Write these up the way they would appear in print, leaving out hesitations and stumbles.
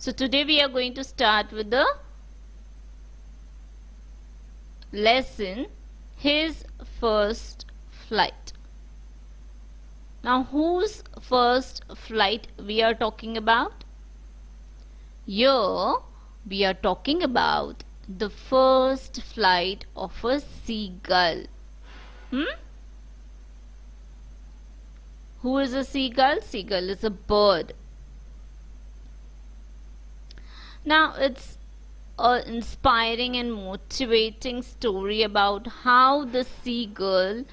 So today we are going to start with the lesson, his first flight. Now whose first flight we are talking about? Here we are talking about the first flight of a seagull. Who is a seagull? Seagull is a bird. Now it's an inspiring and motivating story about how the seagull,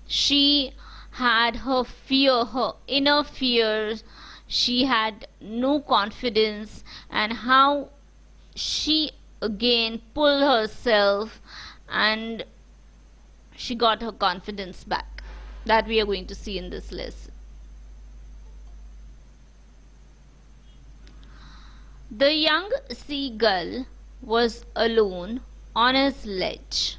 she had her fear, her inner fears, she had no confidence, and how she again pulled herself and she got her confidence back. That we are going to see in this lesson. The young seagull was alone on his ledge.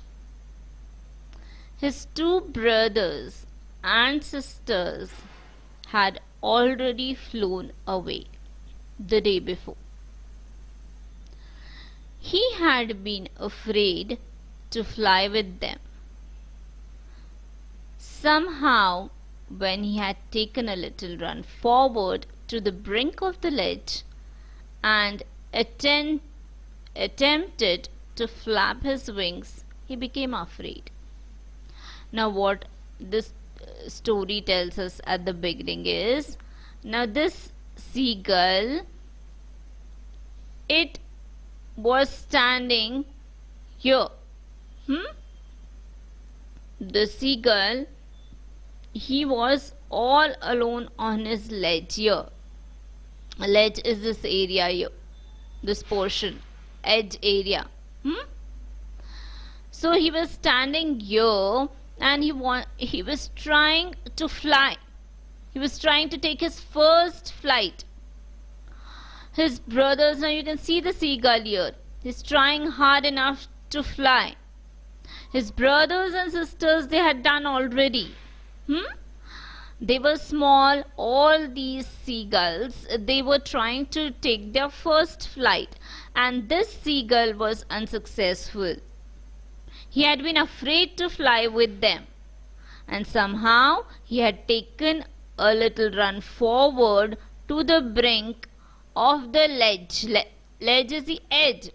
His two brothers and sisters had already flown away the day before. He had been afraid to fly with them. Somehow, when he had taken a little run forward to the brink of the ledge and attempted to flap his wings, he became afraid. Now what this story tells us at the beginning is, now this seagull, it was standing here. The seagull, he was all alone on his ledge here. A ledge is this area here, this portion, edge area. So he was standing here and he was trying to fly. He was trying to take his first flight. His brothers, now you can see the seagull here. He's trying hard enough to fly. His brothers and sisters, they had done already. They were small, all these seagulls, they were trying to take their first flight, and this seagull was unsuccessful. He had been afraid to fly with them, and somehow he had taken a little run forward to the brink of the ledge. Ledge is the edge,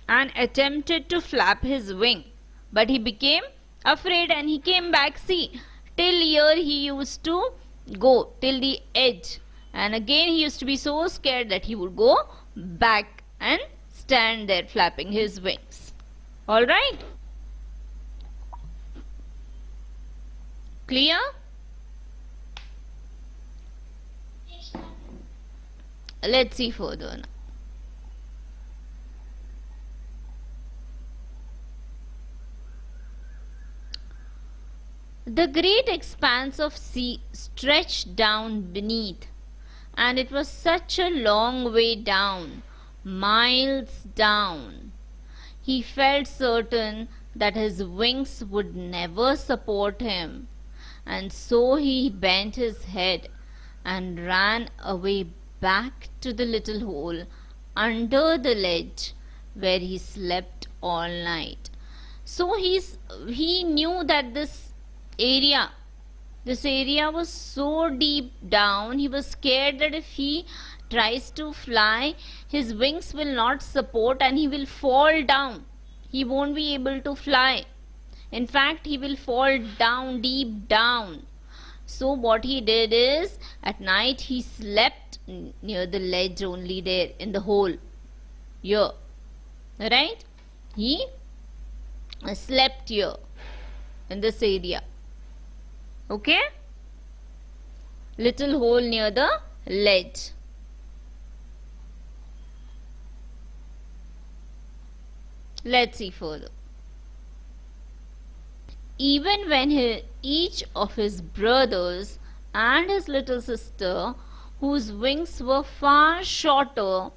and attempted to flap his wing, but he became afraid and he came back. See, till here he used to go till the edge, and again he used to be so scared that he would go back and stand there flapping his wings. Alright? Clear? Let's see further now. The great expanse of sea stretched down beneath, and it was such a long way down, miles down. He felt certain that his wings would never support him, and so he bent his head and ran away back to the little hole under the ledge where he slept all night. So he knew that this area was so deep down. He was scared that if he tries to fly, his wings will not support and he will fall down. He won't be able to fly. In fact, he will fall down, deep down. So what he did is, at night he slept near the ledge only, there in the hole here. Right? He slept here in this area. Okay? Little hole near the ledge. Let's see further. Even when each of his brothers and his little sister, whose wings were far shorter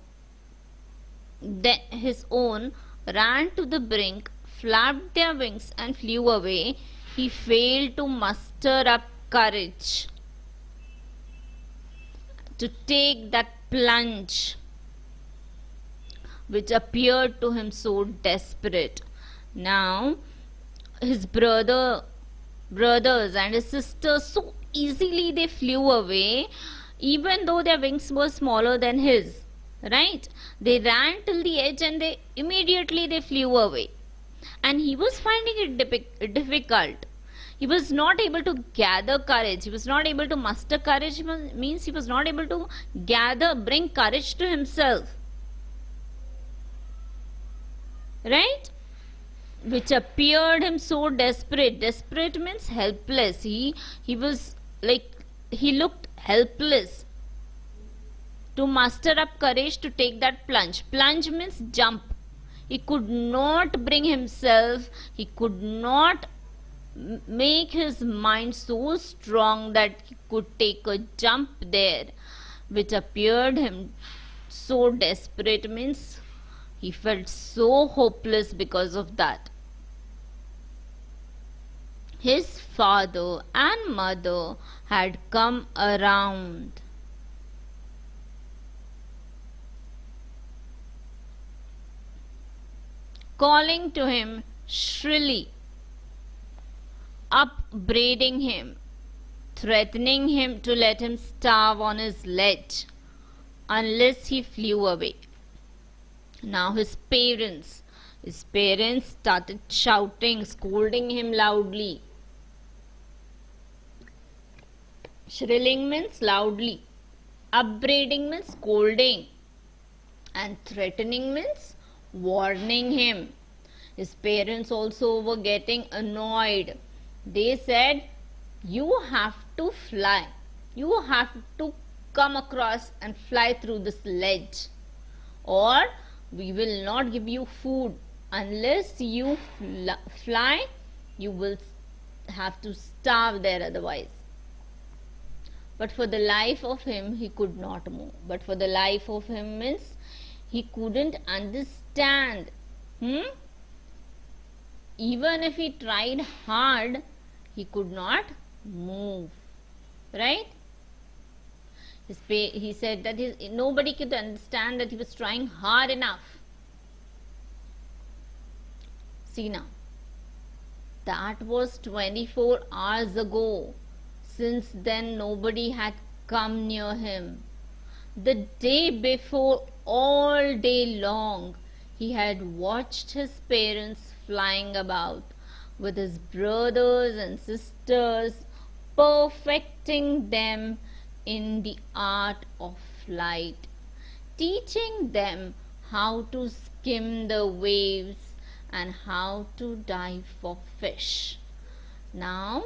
than his own, ran to the brink, flapped their wings and flew away, he failed to muster up courage to take that plunge which appeared to him so desperate. Now his brothers and his sisters, so easily they flew away, even though their wings were smaller than his. Right? They ran till the edge and they flew away. And he was finding it difficult. He was not able to gather courage. He was not able to muster courage, means he was not able to bring courage to himself. Right? Which appeared him so desperate. Desperate means helpless. He was like, he looked helpless to muster up courage to take that plunge. Plunge means jump. He could not bring himself, he could not make his mind so strong that he could take a jump there, which appeared him so desperate, means he felt so hopeless because of that. His father and mother had come around. Calling to him shrilly, upbraiding him, threatening him to let him starve on his ledge unless he flew away. Now his parents started shouting, scolding him loudly. Shrilling means loudly, upbraiding means scolding, and threatening means warning him. His parents also were getting annoyed. They said, you have to fly. You have to come across and fly through this ledge, or we will not give you food. Unless you fly, you will have to starve there otherwise. But for the life of him, he could not move. But for the life of him means he couldn't understand. Even if he tried hard, he could not move. Right? He said that nobody could understand that he was trying hard enough. See now, that was 24 hours ago. Since then, nobody had come near him. The day before, all day long, he had watched his parents flying about with his brothers and sisters, perfecting them in the art of flight, teaching them how to skim the waves and how to dive for fish. Now,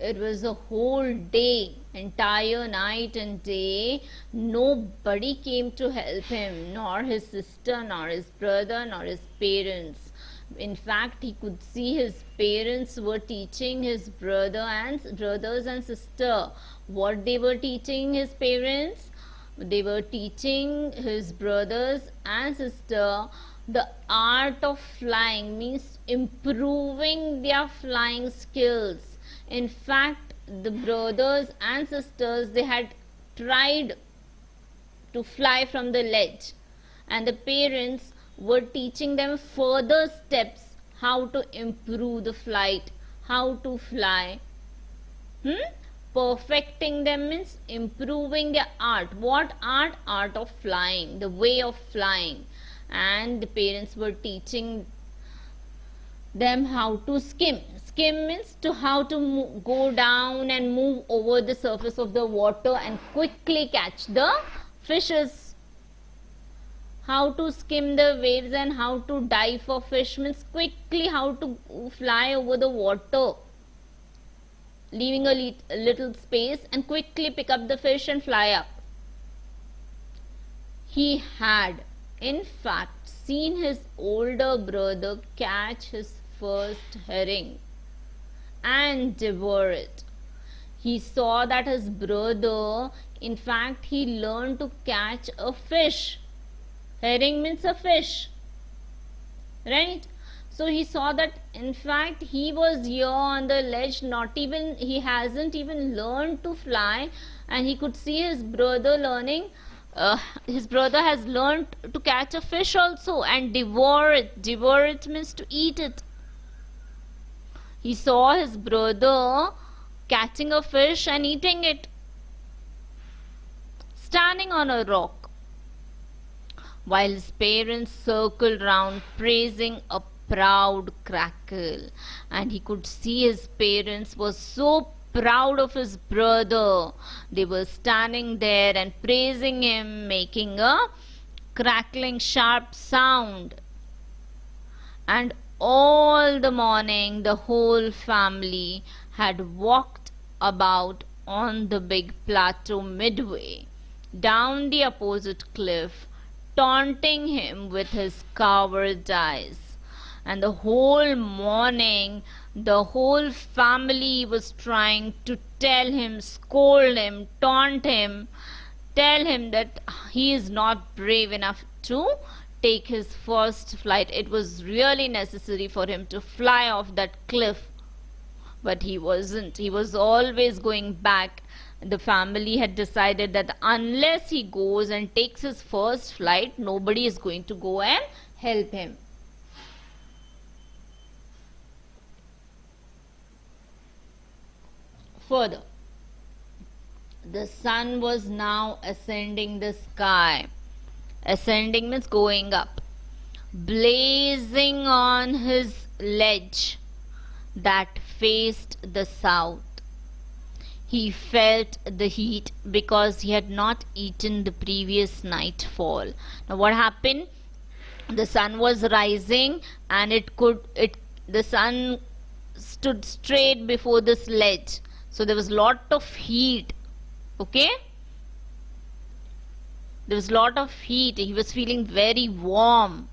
it was a whole day, entire night and day. Nobody came to help him, nor his sister, nor his brother, nor his parents. In fact, he could see his parents were teaching his brothers and sister. What they were teaching his parents? They were teaching his brothers and sister the art of flying, means improving their flying skills. In fact, the brothers and sisters, they had tried to fly from the ledge, and the parents were teaching them further steps how to improve the flight, how to fly. Perfecting them means improving their art. What art? Art of flying, the way of flying. And the parents were teaching them how to skim. Skim means how to go down and move over the surface of the water and quickly catch the fishes. How to skim the waves and how to dive for fish means quickly how to fly over the water, leaving a little space and quickly pick up the fish and fly up. He had, in fact, seen his older brother catch his first herring and devour it. He saw that his brother, in fact, he learned to catch a fish. Herring means a fish, right? So he saw that, in fact, he was here on the ledge, he hasn't even learned to fly, and he could see his brother learning his brother has learned to catch a fish also and devour it. Devour it means to eat it. He saw his brother catching a fish and eating it, standing on a rock, while his parents circled round praising a proud crackle. And he could see his parents were so proud of his brother. They were standing there and praising him, making a crackling sharp sound. And all the morning the whole family had walked about on the big plateau midway down the opposite cliff, taunting him with his cowardice. And the whole morning the whole family was trying to tell him, scold him, taunt him, tell him that he is not brave enough to take his first flight. It was really necessary for him to fly off that cliff, but he wasn't. He was always going back. The family had decided that unless he goes and takes his first flight, nobody is going to go and help him. Further, the sun was now ascending the sky. Ascending means going up. Blazing on his ledge that faced the south. He felt the heat because he had not eaten the previous nightfall. Now what happened? The sun was rising and the sun stood straight before this ledge. So there was lot of heat. Okay? There was lot of heat. He was feeling very warm.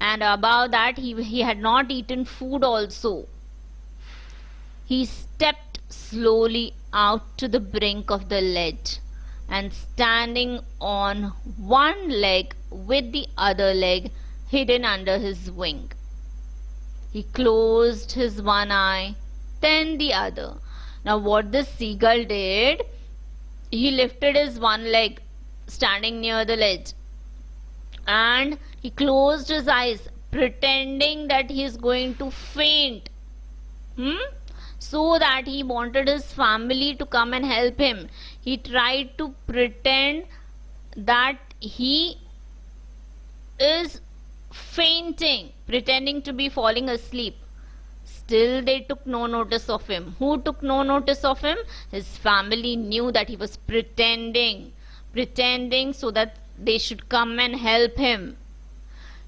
And above that, he had not eaten food also. He stepped slowly out to the brink of the ledge and standing on one leg with the other leg hidden under his wing. He closed his one eye, then the other. Now what the seagull did, he lifted his one leg standing near the ledge and he closed his eyes pretending that he is going to faint, so that he wanted his family to come and help him. He tried to pretend that he is fainting, pretending to be falling asleep. Still they took no notice of him. Who took no notice of him? His family knew that he was pretending so that they should come and help him.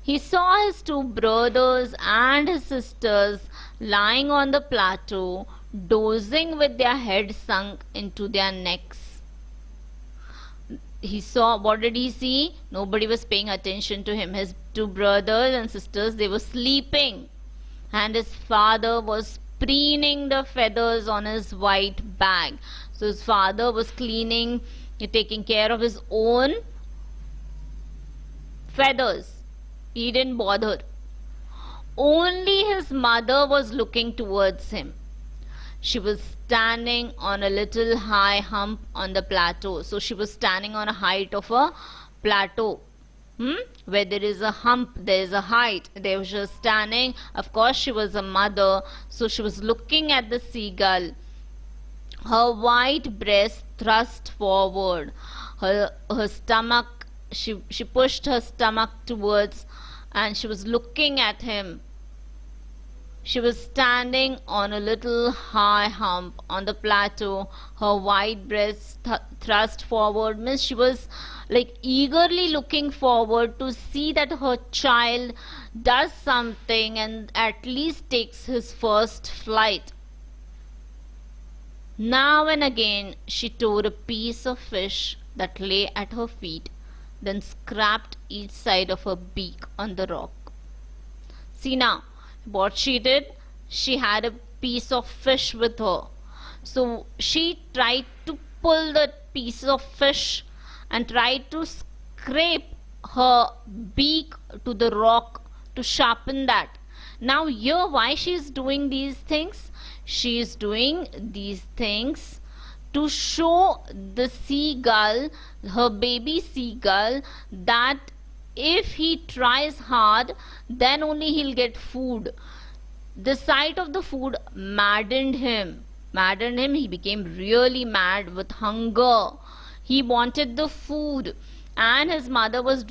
He saw his two brothers and his sisters lying on the plateau, dozing with their heads sunk into their necks. He saw, what did he see? Nobody was paying attention to him. His two brothers and sisters, they were sleeping. And his father was preening the feathers on his white bag. So his father was taking care of his own feathers. He didn't bother. Only his mother was looking towards him. She was standing on a little high hump on the plateau. So she was standing on a height of a plateau. Where there is a hump, there is a height. They were just standing. Of course, she was a mother. So she was looking at the seagull. Her white breast thrust forward. Her stomach, she pushed her stomach towards and she was looking at him. She was standing on a little high hump on the plateau. Her white breast thrust forward means she was like eagerly looking forward to see that her child does something and at least takes his first flight. Now and again she tore a piece of fish that lay at her feet, then scraped each side of her beak on the rock. See now, what she did, she had a piece of fish with her. So she tried to pull that piece of fish and tried to scrape her beak to the rock to sharpen that. Now here, why she is doing these things? She is doing these things to show the seagull, her baby seagull, that if he tries hard, then only he'll get food. The sight of the food maddened him. He became really mad with hunger. He wanted the food, and his mother was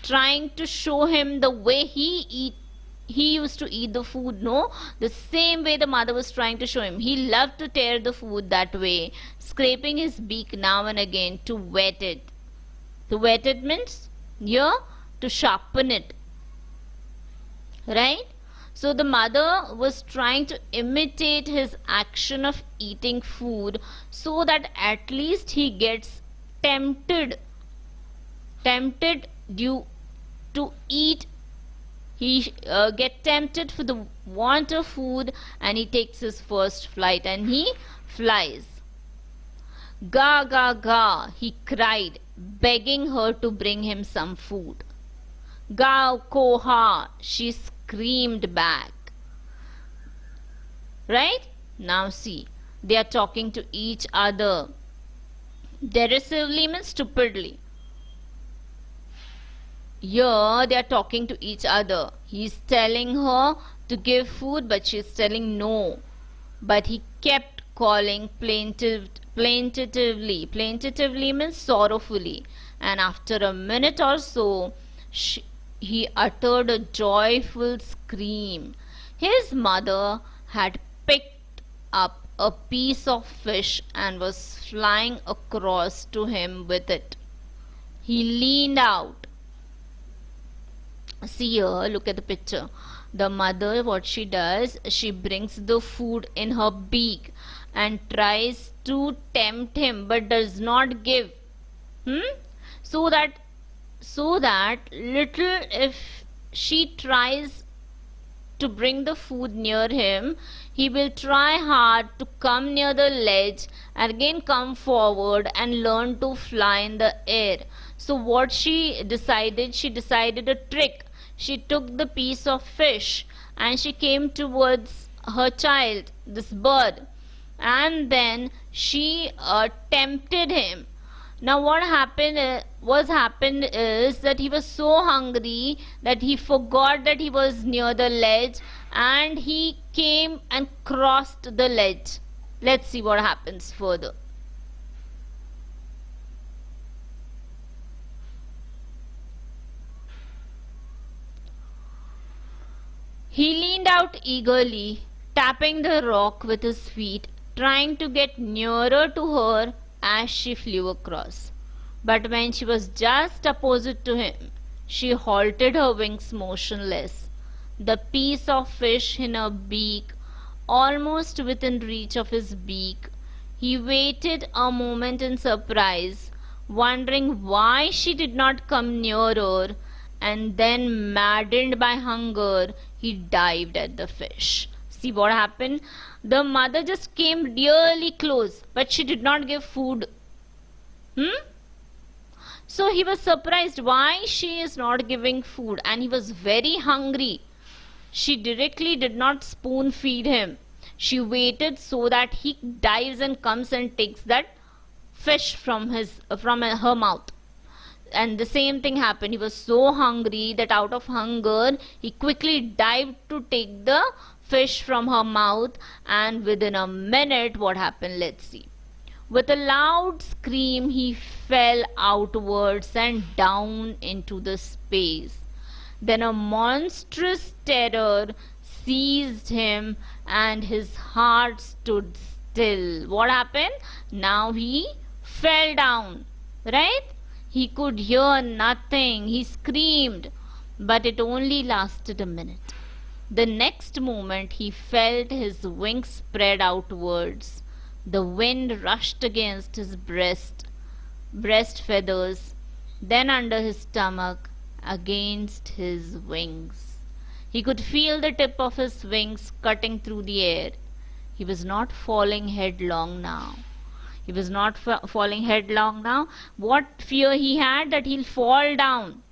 trying to show him the way he used to eat the food, no? The same way the mother was trying to show him. He loved to tear the food that way, scraping his beak now and again to wet it. To wet it means, yeah, to sharpen it. Right? So the mother was trying to imitate his action of eating food so that at least he gets tempted due to eat. He get tempted for the want of food, and he takes his first flight and he flies. Ga ga ga, he cried, begging her to bring him some food. Ga ko ha, she screamed back. Right? Now see, they are talking to each other. Derisively means stupidly. Here they are talking to each other. He's telling her to give food, but she's telling no. But he kept calling plaintively. Plaintively means sorrowfully. And after a minute or so, he uttered a joyful scream. His mother had picked up a piece of fish and was flying across to him with it. He leaned out. See here, look at the picture. The mother, what she does, she brings the food in her beak and tries to tempt him, but does not give. So that little, if she tries to bring the food near him, he will try hard to come near the ledge and again come forward and learn to fly in the air. So what she decided a trick. She took the piece of fish and she came towards her child, this bird, and then she tempted him. Now what happened is that he was so hungry that he forgot that he was near the ledge, and he came and crossed the ledge. Let's see what happens further. He leaned out eagerly, tapping the rock with his feet, trying to get nearer to her as she flew across. But when she was just opposite to him, she halted her wings motionless, the piece of fish in her beak almost within reach of his beak. He waited a moment in surprise, wondering why she did not come nearer, and then, maddened by hunger, he dived at the fish. See what happened? The mother just came really close, but she did not give food. So he was surprised why she is not giving food, and he was very hungry. She directly did not spoon feed him. She waited so that he dives and comes and takes that fish from her mouth. And the same thing happened. He was so hungry that out of hunger he quickly dived to take the fish from her mouth, and within a minute what happened, let's see. With a loud scream he fell outwards and down into the space. Then a monstrous terror seized him and his heart stood still. What happened? Now he fell down, right? He could hear nothing. He screamed, but it only lasted a minute. The next moment he felt his wings spread outwards. The wind rushed against his breast feathers, then under his stomach, against his wings. He could feel the tip of his wings cutting through the air. He was not falling headlong now. What fear he had? That he'll fall down.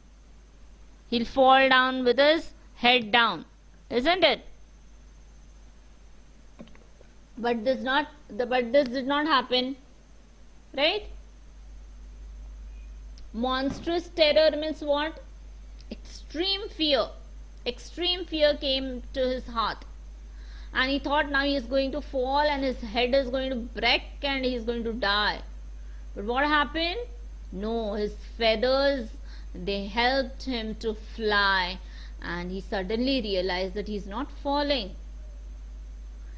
He'll fall down with his head down, isn't it? But this did not happen. right? Monstrous terror means what? Extreme fear. Extreme fear came to his heart, and he thought now he is going to fall and his head is going to break and he is going to die. But what happened? No, his feathers, they helped him to fly, and he suddenly realized that he is not falling.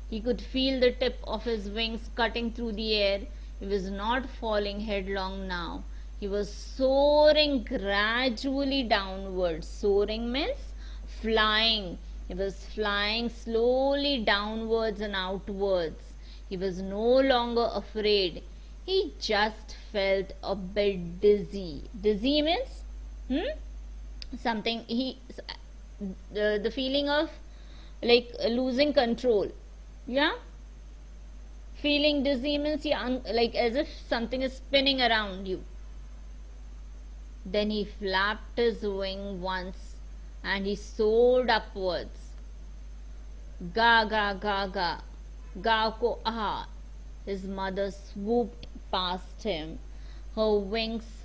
He could feel the tip of his wings cutting through the air. He was not falling headlong now. He was soaring gradually downwards. Soaring means flying. He was flying slowly downwards and outwards. He was no longer afraid. He just felt a bit dizzy. Dizzy means something the feeling of like losing control. Yeah, feeling dizzy means like as if something is spinning around you. Then he flapped his wing once and he soared upwards. Ga ga ga ga, ga ko aha. His mother swooped past him, her wings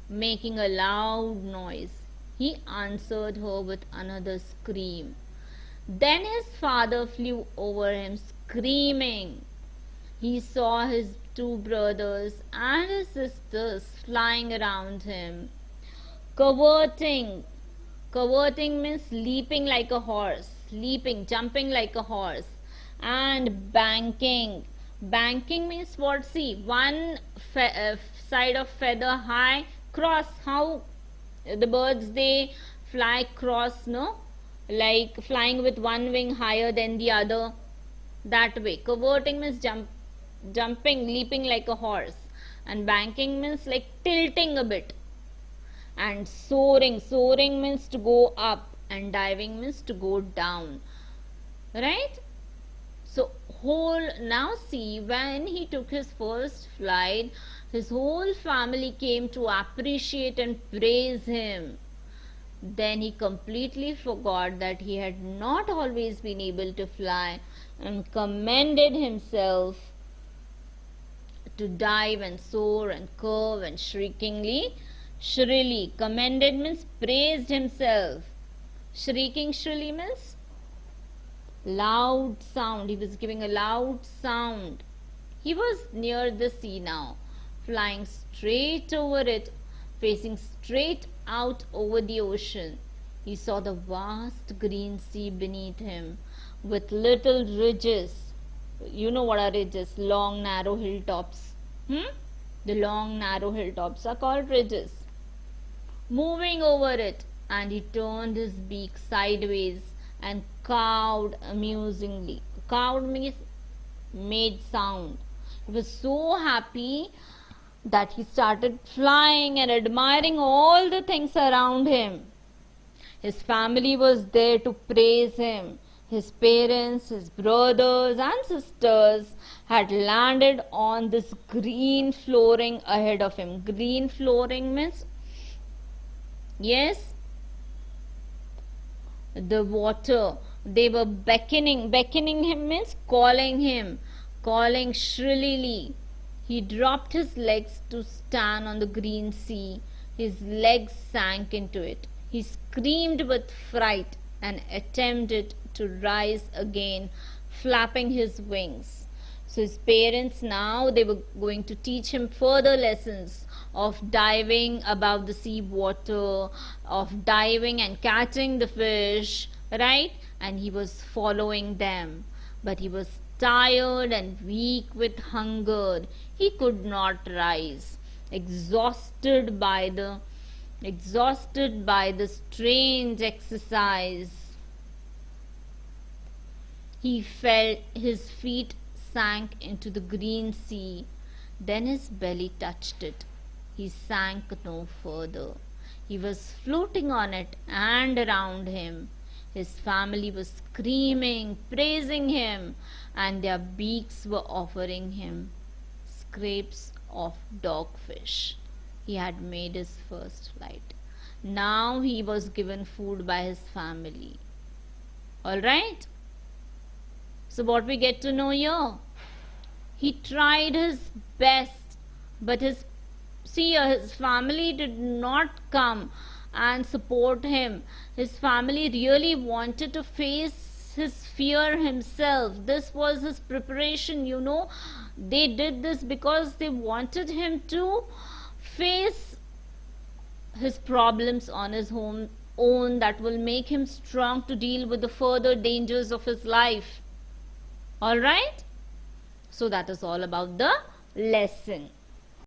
making a loud noise. He answered her with another scream. Then his father flew over him screaming. He saw his two brothers and his sisters flying around him, cavorting. Cavorting means leaping like a horse, leaping, jumping like a horse, and banking. Banking means what? See, one side of feather high, cross. How the birds they fly cross, no? Like flying with one wing higher than the other. That way. Cavorting means jumping, leaping like a horse. And banking means like tilting a bit. And soaring. Soaring means to go up. And diving means to go down. Right? So now see, when he took his first flight, his whole family came to appreciate and praise him. Then he completely forgot that he had not always been able to fly and commended himself to dive and soar and curve and shrilly. Commended means praised himself. Shrieking shrilly means loud sound. He was giving a loud sound. He was near the sea now, flying straight over it, facing straight out over the ocean. He saw the vast green sea beneath him with little ridges. You know what are ridges? Long, narrow hilltops. The long, narrow hilltops are called ridges. Moving over it, and he turned his beak sideways and cawed amusingly. Cawed means made sound. He was so happy that he started flying and admiring all the things around him. His family was there to praise him. His parents, his brothers and sisters had landed on this green flooring ahead of him. Green flooring means, yes, the water. They were beckoning him means calling him, calling shrilly. He dropped his legs to stand on the green sea. His legs sank into it. He screamed with fright and attempted to rise again, flapping his wings. So his parents now, they were going to teach him further lessons of diving above the sea water, of diving and catching the fish, right? And he was following them. But he was tired and weak with hunger. He could not rise, exhausted by the strange exercise. He felt his feet sank into the green sea. Then his belly touched it. He sank no further. He was floating on it and around him. His family was screaming, praising him, and their beaks were offering him scrapes of dogfish. He had made his first flight. Now he was given food by his family. Alright? So, what we get to know here? He tried his best But his family did not come and support him. His family really wanted to face his fear himself. This was his preparation, They did this because they wanted him to face his problems on his own, that will make him strong to deal with the further dangers of his life. All right? So that is all about the lesson.